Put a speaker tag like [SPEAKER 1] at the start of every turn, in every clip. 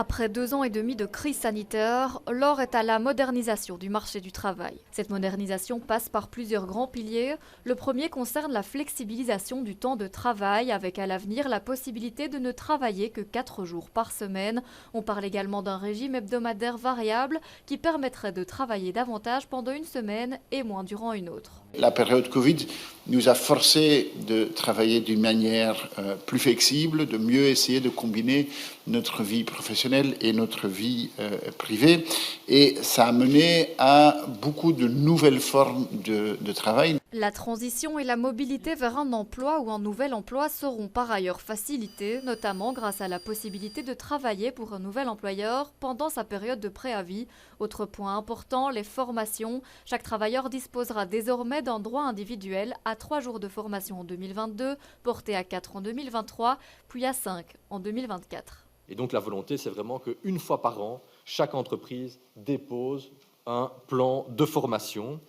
[SPEAKER 1] Après 2 ans et demi de crise sanitaire, l'heure est à la modernisation du marché du travail. Cette modernisation passe par plusieurs grands piliers. Le premier concerne la flexibilisation du temps de travail, avec à l'avenir la possibilité de ne travailler que 4 jours par semaine. On parle également d'un régime hebdomadaire variable qui permettrait de travailler davantage pendant une semaine et moins durant une autre.
[SPEAKER 2] La période Covid nous a forcé de travailler d'une manière plus flexible, de mieux essayer de combiner notre vie professionnelle et notre vie privée. Et ça a mené à beaucoup de nouvelles formes de travail.
[SPEAKER 1] La transition et la mobilité vers un emploi ou un nouvel emploi seront par ailleurs facilitées, notamment grâce à la possibilité de travailler pour un nouvel employeur pendant sa période de préavis. Autre point important, les formations. Chaque travailleur disposera désormais d'un droit individuel à 3 jours de formation en 2022, porté à 4 en 2023, puis à 5 en 2024.
[SPEAKER 3] Et donc la volonté, c'est vraiment qu'une fois par an, chaque entreprise dépose un plan de formation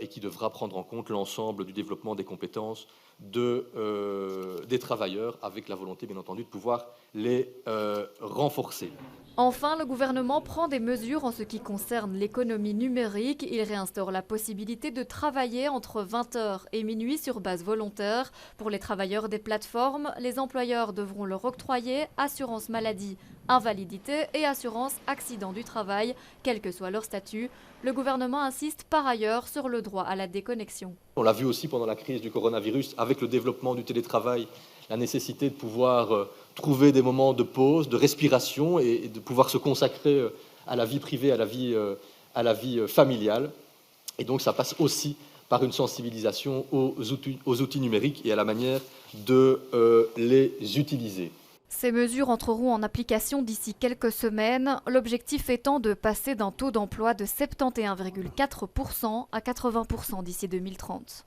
[SPEAKER 3] et qui devra prendre en compte l'ensemble du développement des compétences des travailleurs, avec la volonté, bien entendu, de pouvoir les renforcer.
[SPEAKER 1] Enfin, le gouvernement prend des mesures en ce qui concerne l'économie numérique. Il réinstaure la possibilité de travailler entre 20h et minuit sur base volontaire. Pour les travailleurs des plateformes, les employeurs devront leur octroyer assurance maladie, invalidité et assurance accident du travail, quel que soit leur statut. Le gouvernement insiste par ailleurs sur le droit à la déconnexion.
[SPEAKER 3] On l'a vu aussi pendant la crise du coronavirus, avec le développement du télétravail, la nécessité de pouvoir trouver des moments de pause, de respiration et de pouvoir se consacrer à la vie privée, à la vie familiale. Et donc ça passe aussi par une sensibilisation aux outils numériques et à la manière de les utiliser.
[SPEAKER 1] Ces mesures entreront en application d'ici quelques semaines, l'objectif étant de passer d'un taux d'emploi de 71,4% à 80% d'ici 2030.